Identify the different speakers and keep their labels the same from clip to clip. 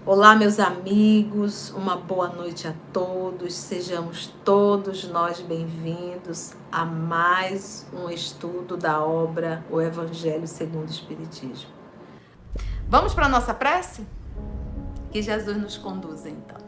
Speaker 1: Olá, meus amigos, uma boa noite a todos. Sejamos todos nós bem-vindos a mais um estudo da obra O Evangelho segundo o Espiritismo. Vamos para a nossa prece? Que Jesus nos conduza, então.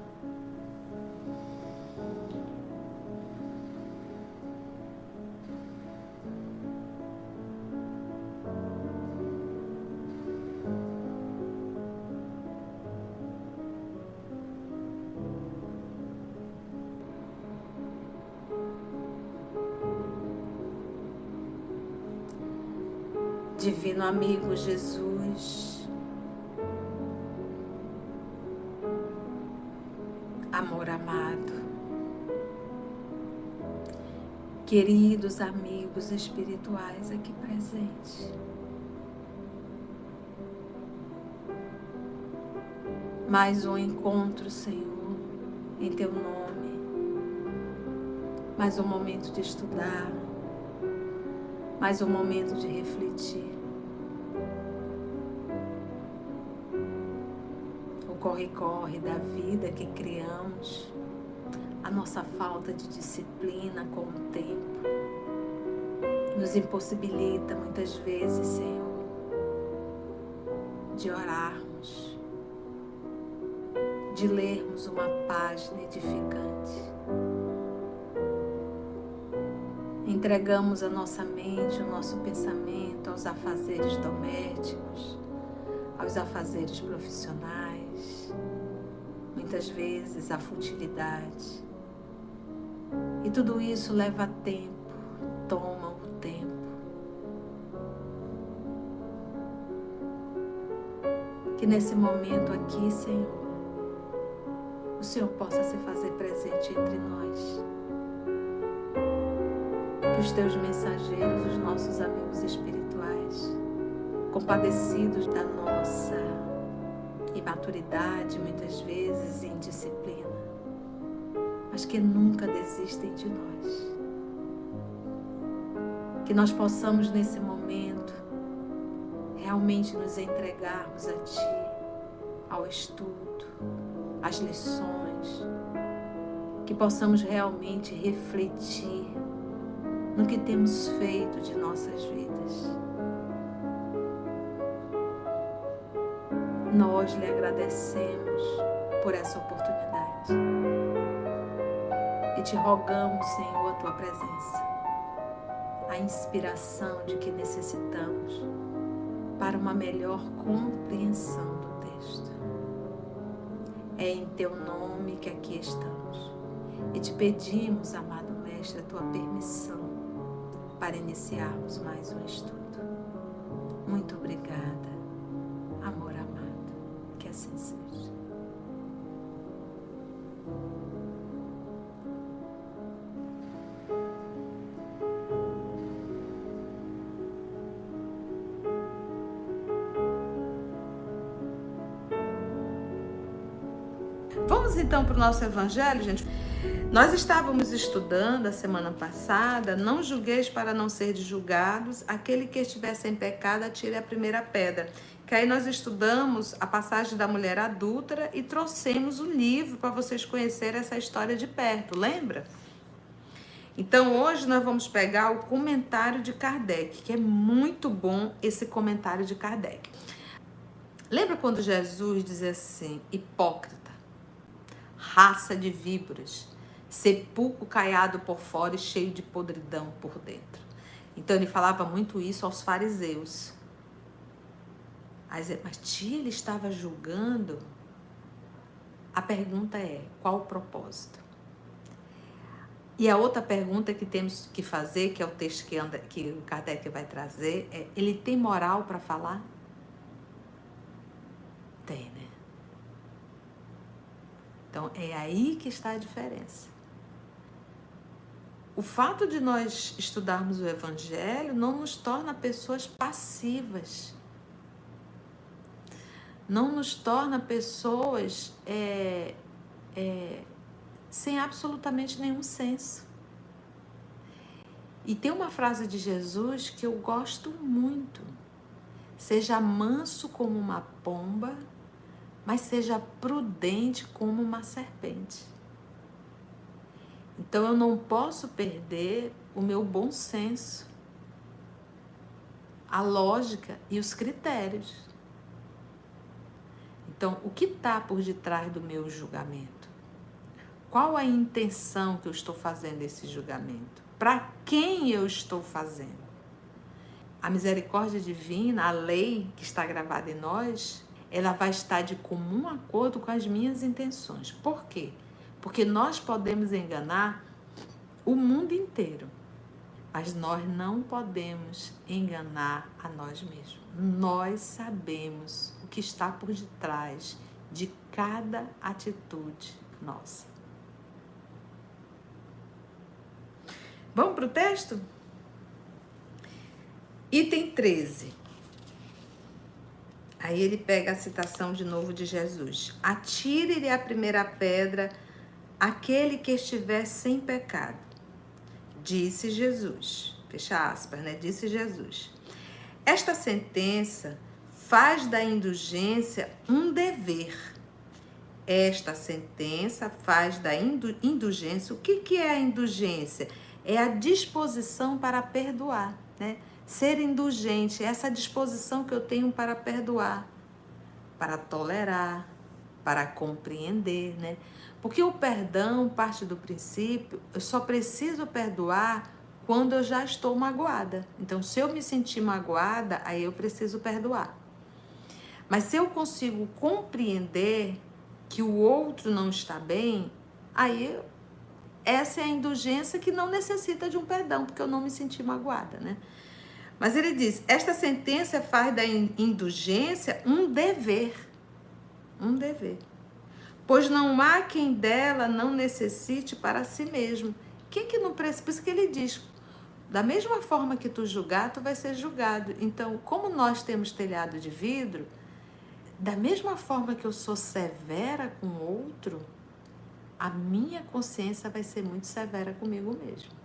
Speaker 1: Divino amigo Jesus, amor amado, queridos amigos espirituais aqui presentes, mais um encontro, Senhor, em Teu nome, mais um momento de estudar, mais um momento de refletir. O corre-corre da vida que criamos, a nossa falta de disciplina com o tempo, nos impossibilita muitas vezes, Senhor, de orarmos, de lermos uma página edificante. Entregamos a nossa mente, o nosso pensamento aos afazeres domésticos, aos afazeres profissionais, muitas vezes à futilidade. E tudo isso leva tempo, toma o tempo. Que nesse momento aqui, Senhor, o Senhor possa se fazer presente entre nós. Que os Teus mensageiros, os nossos amigos espirituais, compadecidos da nossa imaturidade, muitas vezes indisciplina, mas que nunca desistem de nós. Que nós possamos nesse momento realmente nos entregarmos a Ti, ao estudo, às lições, que possamos realmente refletir no que temos feito de nossas vidas. Nós lhe agradecemos por essa oportunidade e te rogamos, Senhor, a Tua presença, a inspiração de que necessitamos para uma melhor compreensão do texto. É em Teu nome que aqui estamos e te pedimos, amado Mestre, a Tua permissão para iniciarmos mais um estudo. Muito obrigada, amor amado, que assim seja. Vamos então para o nosso evangelho, gente. Nós estávamos estudando a semana passada, não julgueis para não seres julgados, aquele que estiver sem pecado atire a primeira pedra. Que aí nós estudamos a passagem da mulher adúltera e trouxemos o livro para vocês conhecerem essa história de perto, lembra? Então hoje nós vamos pegar o comentário de Kardec, que é muito bom esse comentário de Kardec. Lembra quando Jesus diz assim: hipócrita, raça de víboras, sepulcro caiado por fora e cheio de podridão por dentro. Então ele falava muito isso aos fariseus. Mas tia, ele estava julgando. A pergunta é: qual o propósito? E a outra pergunta que temos que fazer, que é o texto que o Kardec vai trazer, é: ele tem moral para falar? Tem, né? Então é aí que está a diferença. O fato de nós estudarmos o Evangelho não nos torna pessoas passivas. Não nos torna pessoas sem absolutamente nenhum senso. E tem uma frase de Jesus que eu gosto muito: seja manso como uma pomba, mas seja prudente como uma serpente. Então eu não posso perder o meu bom senso, a lógica e os critérios. Então, o que está por detrás do meu julgamento? Qual a intenção que eu estou fazendo esse julgamento? Para quem eu estou fazendo? A misericórdia divina, a lei que está gravada em nós, ela vai estar de comum acordo com as minhas intenções. Por quê? Porque nós podemos enganar o mundo inteiro, mas nós não podemos enganar a nós mesmos. Nós sabemos o que está por detrás de cada atitude nossa. Vamos para o texto? Item 13. Aí ele pega a citação de novo de Jesus. Atire-lhe a primeira pedra aquele que estiver sem pecado. Disse Jesus. Fecha aspas, né? Disse Jesus. Esta sentença faz da indulgência um dever. Esta sentença faz da indulgência. O que é a indulgência? É a disposição para perdoar, né? Ser indulgente, essa disposição que eu tenho para perdoar, para tolerar, para compreender, né? Porque o perdão parte do princípio, eu só preciso perdoar quando eu já estou magoada. Então, se eu me sentir magoada, aí eu preciso perdoar. Mas se eu consigo compreender que o outro não está bem, aí essa é a indulgência que não necessita de um perdão, porque eu não me senti magoada, né? Mas ele diz, esta sentença faz da indulgência um dever, pois não há quem dela não necessite para si mesmo. Quem que não precisa? Por isso que ele diz, da mesma forma que tu julgar, tu vai ser julgado. Então, como nós temos telhado de vidro, da mesma forma que eu sou severa com o outro, a minha consciência vai ser muito severa comigo mesmo.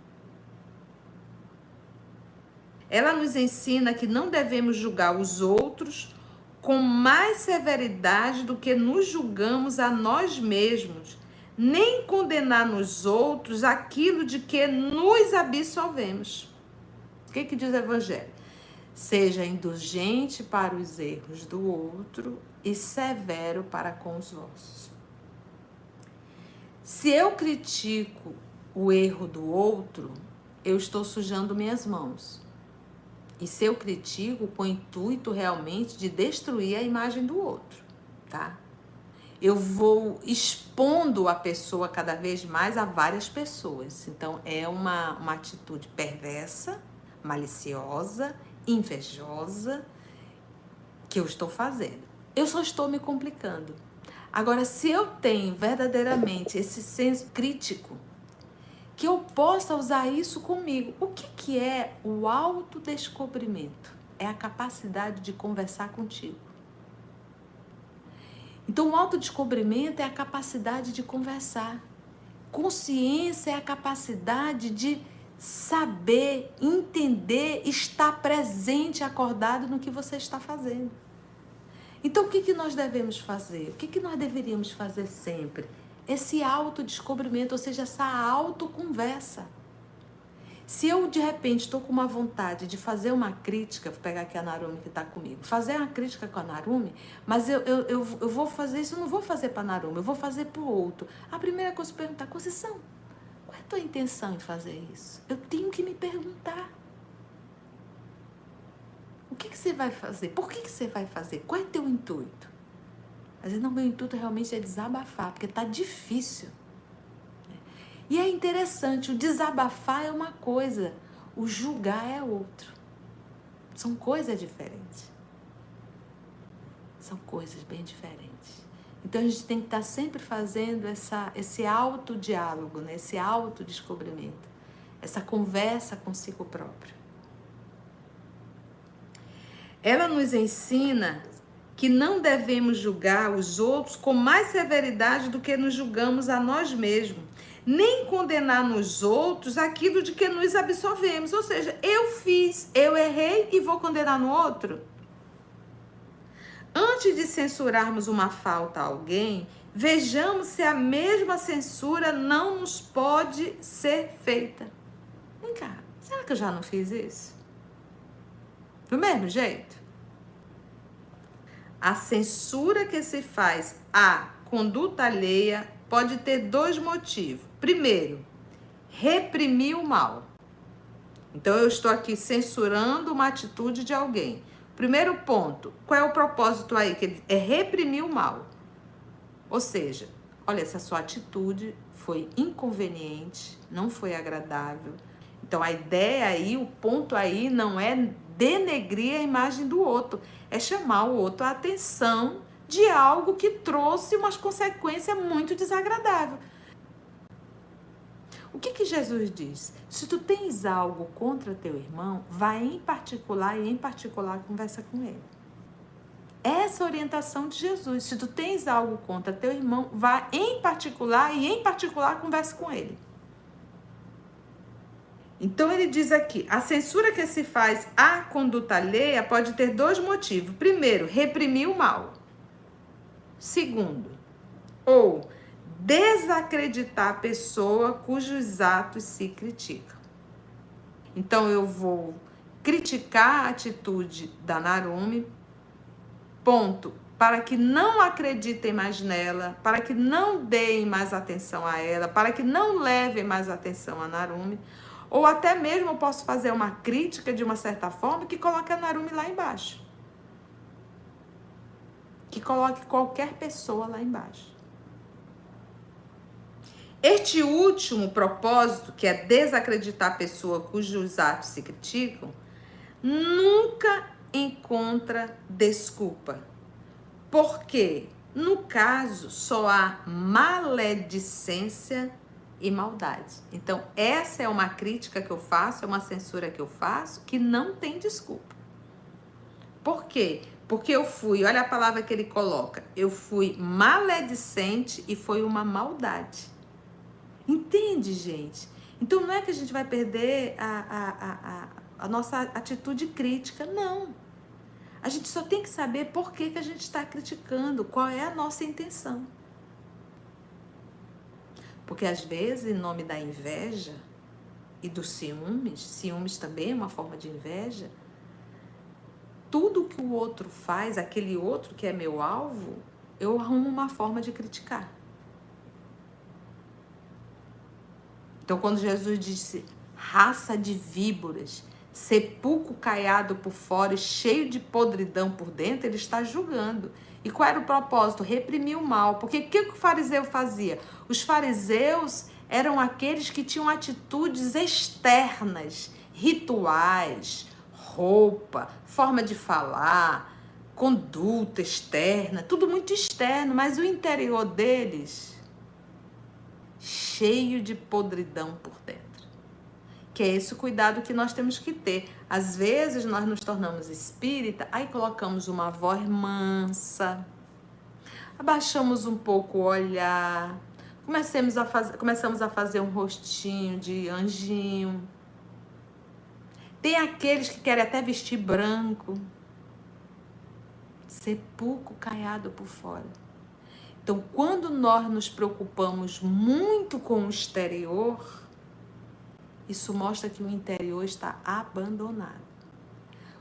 Speaker 1: Ela nos ensina que não devemos julgar os outros com mais severidade do que nos julgamos a nós mesmos, nem condenar nos outros aquilo de que nos absolvemos. O que diz o Evangelho? Seja indulgente para os erros do outro e severo para com os vossos. Se eu critico o erro do outro, eu estou sujando minhas mãos. E se eu critico com o intuito realmente de destruir a imagem do outro, tá? Eu vou expondo a pessoa cada vez mais a várias pessoas. Então, é uma atitude perversa, maliciosa, invejosa que eu estou fazendo. Eu só estou me complicando. Agora, se eu tenho verdadeiramente esse senso crítico, que eu possa usar isso comigo. O que é o autodescobrimento? É a capacidade de conversar contigo. Então, o autodescobrimento é a capacidade de conversar. Consciência é a capacidade de saber, entender, estar presente, acordado no que você está fazendo. Então, o que nós devemos fazer? O que nós deveríamos fazer sempre? Esse autodescobrimento, ou seja, essa autoconversa. Se eu, de repente, estou com uma vontade de fazer uma crítica, vou pegar aqui a Narumi que está comigo, fazer uma crítica com a Narumi, mas eu vou fazer isso, eu não vou fazer para a Narumi, eu vou fazer para o outro. A primeira coisa é perguntar, Conceição, qual é a tua intenção em fazer isso? Eu tenho que me perguntar. O que você vai fazer? Por que você vai fazer? Qual é o teu intuito? Às vezes, não, meu intuito realmente é desabafar, porque está difícil. E é interessante, o desabafar é uma coisa, o julgar é outro. São coisas diferentes. São coisas bem diferentes. Então, a gente tem que estar sempre fazendo esse autodiálogo, né? Esse autodescobrimento, essa conversa consigo próprio. Ela nos ensina que não devemos julgar os outros com mais severidade do que nos julgamos a nós mesmos, nem condenar nos outros aquilo de que nos absolvemos. Ou seja, eu fiz, eu errei e vou condenar no outro? Antes de censurarmos uma falta a alguém, vejamos se a mesma censura não nos pode ser feita. Vem cá, será que eu já não fiz isso? Do mesmo jeito? A censura que se faz à conduta alheia pode ter dois motivos. Primeiro, reprimir o mal. Então, eu estou aqui censurando uma atitude de alguém. Primeiro ponto, qual é o propósito aí? Que é reprimir o mal. Ou seja, olha, essa sua atitude foi inconveniente, não foi agradável. Então, a ideia aí, o ponto aí não é denegrir a imagem do outro, é chamar o outro a atenção de algo que trouxe umas consequências muito desagradáveis. O que Jesus diz? Se tu tens algo contra teu irmão, vai em particular conversa com ele. Essa orientação de Jesus. Se tu tens algo contra teu irmão, vá em particular conversa com ele. Então ele diz aqui, a censura que se faz à conduta alheia pode ter dois motivos. Primeiro, reprimir o mal. Segundo, ou desacreditar a pessoa cujos atos se criticam. Então eu vou criticar a atitude da Narumi, ponto, para que não acreditem mais nela, para que não deem mais atenção a ela, para que não levem mais atenção a Narumi, ou até mesmo eu posso fazer uma crítica de uma certa forma que coloque a Narumi lá embaixo. Que coloque qualquer pessoa lá embaixo. Este último propósito, que é desacreditar a pessoa cujos atos se criticam, nunca encontra desculpa. Porque, no caso, só há maledicência e maldade. Então, essa é uma crítica que eu faço, é uma censura que eu faço, que não tem desculpa. Por quê? Porque eu fui, olha a palavra que ele coloca, eu fui maledicente e foi uma maldade. Entende, gente? Então não é que a gente vai perder a nossa atitude crítica, não. A gente só tem que saber por que a gente está criticando, qual é a nossa intenção. Porque às vezes, em nome da inveja e dos ciúmes também é uma forma de inveja, tudo que o outro faz, aquele outro que é meu alvo, eu arrumo uma forma de criticar. Então, quando Jesus disse, raça de víboras, sepulcro caiado por fora e cheio de podridão por dentro, ele está julgando. E qual era o propósito? Reprimir o mal. Porque o que o fariseu fazia? Os fariseus eram aqueles que tinham atitudes externas, rituais, roupa, forma de falar, conduta externa, tudo muito externo, mas o interior deles cheio de podridão por dentro. Que é esse o cuidado que nós temos que ter. Às vezes nós nos tornamos espírita, aí colocamos uma voz mansa, abaixamos um pouco o olhar, começamos a fazer um rostinho de anjinho. Tem aqueles que querem até vestir branco, sepulcro caiado por fora. Então, quando nós nos preocupamos muito com o exterior, isso mostra que o interior está abandonado.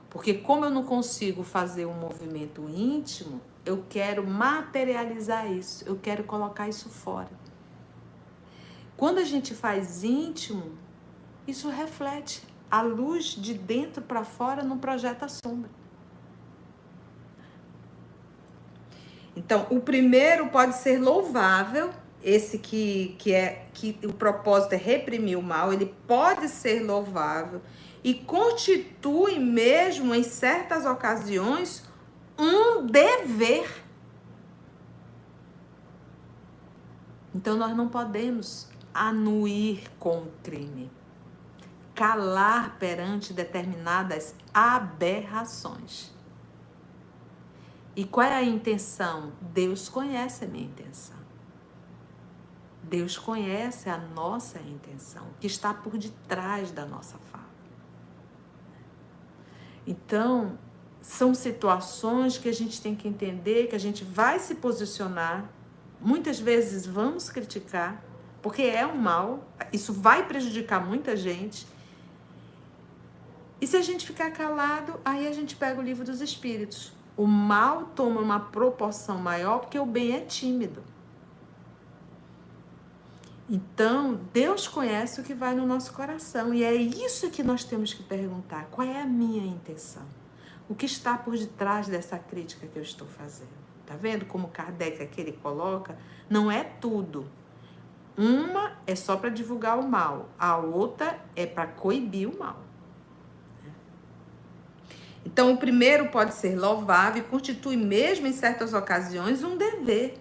Speaker 1: Porque como eu não consigo fazer um movimento íntimo, eu quero materializar isso, eu quero colocar isso fora. Quando a gente faz íntimo, isso reflete. A luz de dentro para fora não projeta sombra. Então, o primeiro pode ser louvável, esse que o propósito é reprimir o mal, ele pode ser louvável e constitui mesmo, em certas ocasiões, um dever. Então, nós não podemos anuir com o crime, calar perante determinadas aberrações. E qual é a intenção? Deus conhece a minha intenção. Deus conhece a nossa intenção, que está por detrás da nossa fala. Então, São situações que a gente tem que entender, que a gente vai se posicionar. Muitas vezes vamos criticar, porque é um mal, isso vai prejudicar muita gente. E se a gente ficar calado, aí a gente pega o livro dos espíritos. O mal toma uma proporção maior porque o bem é tímido. Então, Deus conhece o que vai no nosso coração. E é isso que nós temos que perguntar. Qual é a minha intenção? O que está por detrás dessa crítica que eu estou fazendo? Tá vendo como Kardec aqui ele coloca? Não é tudo. Uma é só para divulgar o mal. A outra é para coibir o mal. Então, o primeiro pode ser louvável e constitui mesmo em certas ocasiões um dever.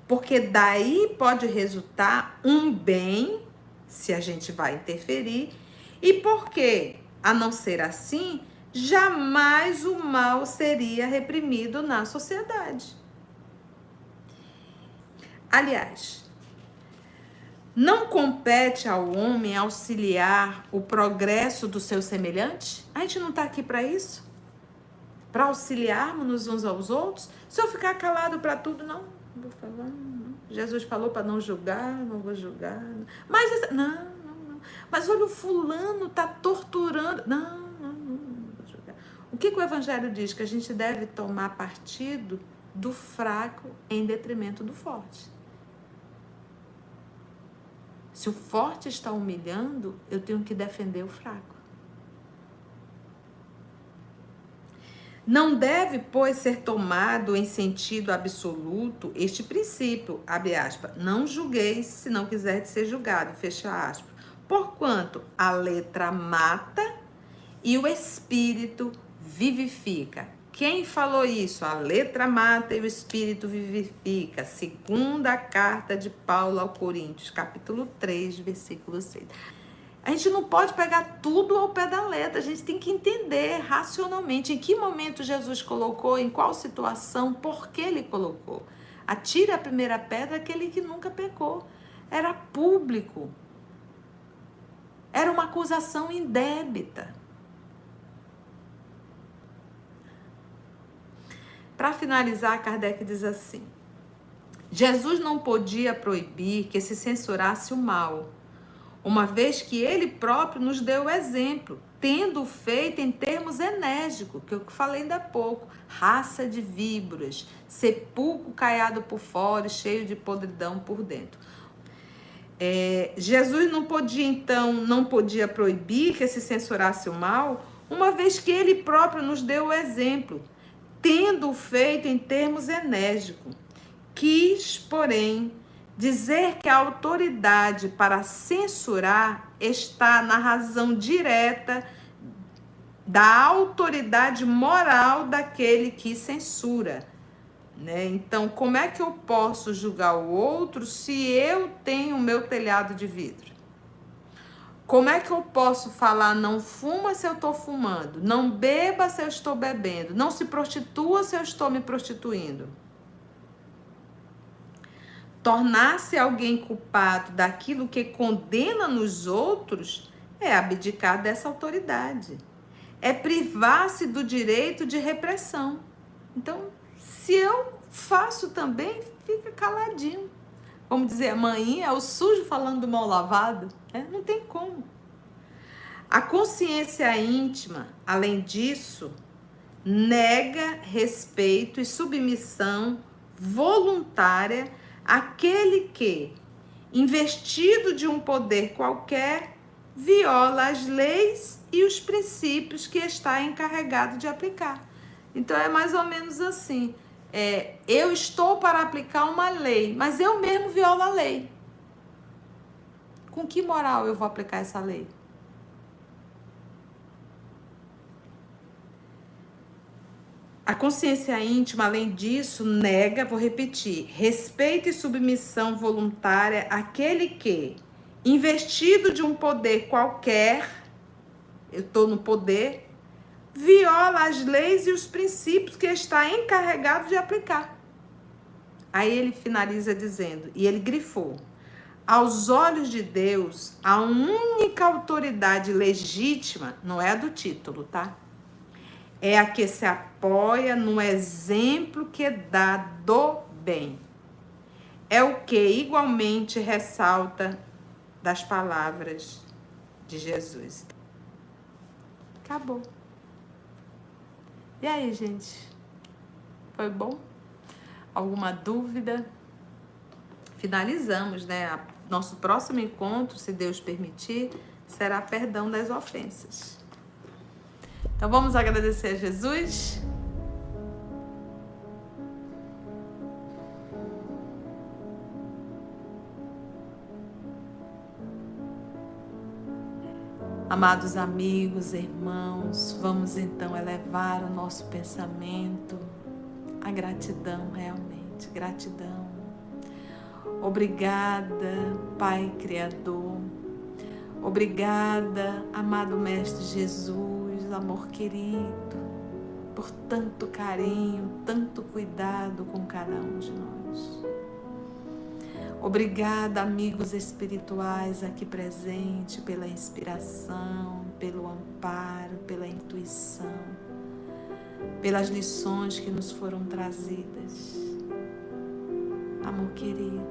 Speaker 1: Porque daí pode resultar um bem, se a gente vai interferir, e porque, a não ser assim, jamais o mal seria reprimido na sociedade. Aliás, não compete ao homem auxiliar o progresso do seu semelhante? A gente não está aqui para isso? Para auxiliarmos uns aos outros? Se eu ficar calado para tudo, não vou falar. Não. Jesus falou para não julgar, não vou julgar. Mas, não. Mas olha, o fulano está torturando. Não vou julgar. O que o Evangelho diz? Que a gente deve tomar partido do fraco em detrimento do forte. Se o forte está humilhando, eu tenho que defender o fraco. Não deve, pois, ser tomado em sentido absoluto este princípio, abre aspas, não julgueis se não quiser ser julgado, fecha aspas. Porquanto a letra mata e o espírito vivifica. Quem falou isso? A letra mata e o espírito vivifica. Segunda carta de Paulo ao Coríntios, capítulo 3, versículo 6. A gente não pode pegar tudo ao pé da letra, a gente tem que entender racionalmente em que momento Jesus colocou, em qual situação, por que ele colocou. Atire a primeira pedra aquele que nunca pecou. Era público. Era uma acusação indébita. Para finalizar, Kardec diz assim: Jesus não podia proibir que se censurasse o mal, uma vez que ele próprio nos deu o exemplo, tendo feito em termos enérgicos, que eu falei ainda há pouco, raça de víboras, sepulcro caiado por fora e cheio de podridão por dentro. Jesus não podia proibir que se censurasse o mal, uma vez que ele próprio nos deu o exemplo, tendo feito em termos enérgicos. Quis, porém, dizer que a autoridade para censurar está na razão direta da autoridade moral daquele que censura, né? Então, como é que eu posso julgar o outro se eu tenho o meu telhado de vidro? Como é que eu posso falar não fuma se eu estou fumando, não beba se eu estou bebendo, não se prostitua se eu estou me prostituindo? Tornar-se alguém culpado daquilo que condena nos outros é abdicar dessa autoridade. É privar-se do direito de repressão. Então, se eu faço também, fica caladinho. Vamos dizer, amanhã é o sujo falando do mal lavado. Não tem como. A consciência íntima, além disso, nega respeito e submissão voluntária àquele que, investido de um poder qualquer, viola as leis e os princípios que está encarregado de aplicar. Então é mais ou menos assim, eu estou para aplicar uma lei, mas eu mesmo violo a lei. Com que moral eu vou aplicar essa lei? A consciência íntima, além disso, nega, vou repetir, respeito e submissão voluntária àquele que, investido de um poder qualquer, eu estou no poder, viola as leis e os princípios que está encarregado de aplicar. Aí ele finaliza dizendo, e ele grifou, aos olhos de Deus, a única autoridade legítima, não é a do título, tá? É a que se apoia no exemplo que dá do bem. É o que igualmente ressalta das palavras de Jesus. Acabou. E aí, gente? Foi bom? Alguma dúvida? Finalizamos, né? Nosso próximo encontro, se Deus permitir, será perdão das ofensas. Então vamos agradecer a Jesus? Amados amigos, irmãos, vamos então elevar o nosso pensamento à gratidão, realmente, gratidão. Obrigada, Pai Criador. Obrigada, amado Mestre Jesus, amor querido, por tanto carinho, tanto cuidado com cada um de nós. Obrigada, amigos espirituais aqui presentes, pela inspiração, pelo amparo, pela intuição, pelas lições que nos foram trazidas. Amor querido,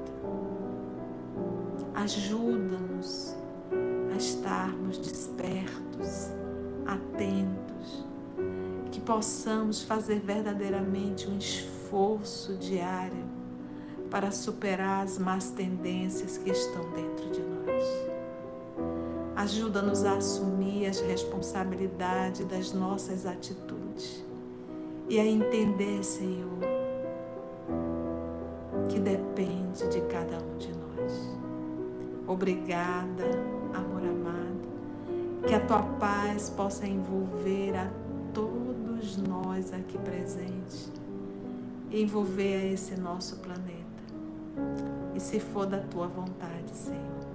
Speaker 1: ajuda-nos a estarmos despertos, atentos, que possamos fazer verdadeiramente um esforço diário para superar as más tendências que estão dentro de nós. Ajuda-nos a assumir as responsabilidades das nossas atitudes e a entender, Senhor, que depende de cada um de nós. Obrigada, amor amado, que a tua paz possa envolver a todos nós aqui presentes, envolver a esse nosso planeta. E se for da tua vontade, Senhor,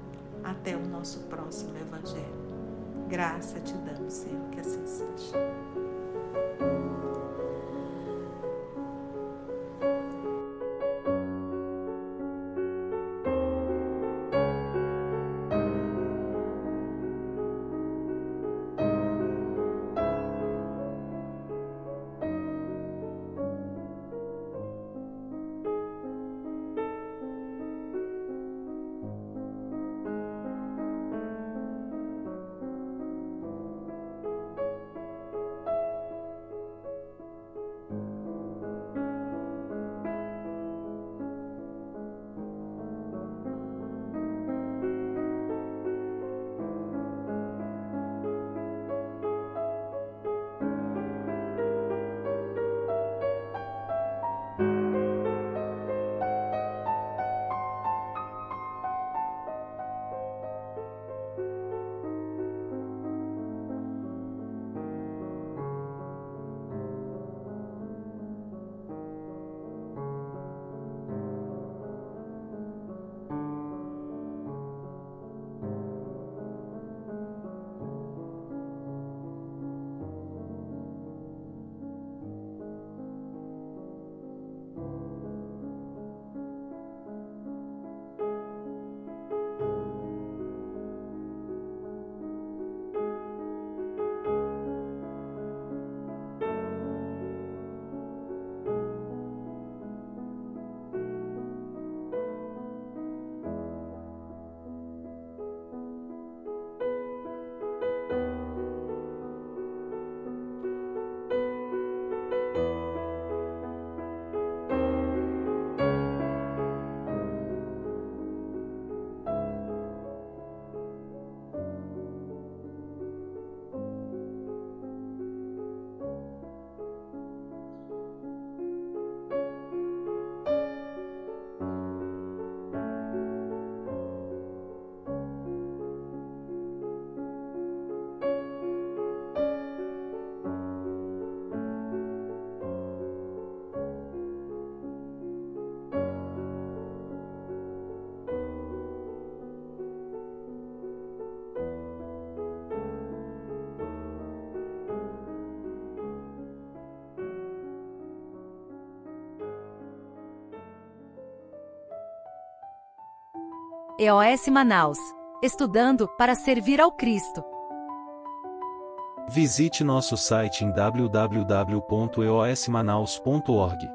Speaker 1: até o nosso próximo Evangelho. Graça te damos, Senhor, que assim seja.
Speaker 2: EOS Manaus. Estudando para servir ao Cristo. Visite nosso site em www.eosmanaus.org.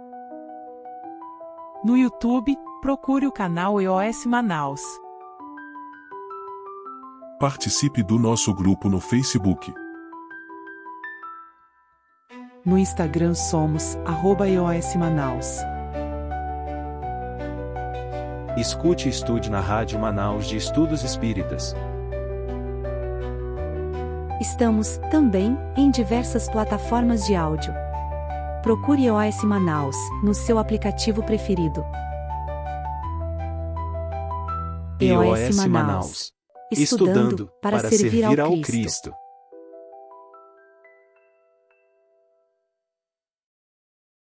Speaker 3: No YouTube, procure o canal EOS Manaus.
Speaker 4: Participe do nosso grupo no Facebook.
Speaker 3: No Instagram somos @EOS Manaus.
Speaker 2: Escute e estude na Rádio Manaus de Estudos Espíritas.
Speaker 5: Estamos, também, em diversas plataformas de áudio. Procure EOS Manaus, no seu aplicativo preferido.
Speaker 2: EOS Manaus. Estudando para servir ao Cristo.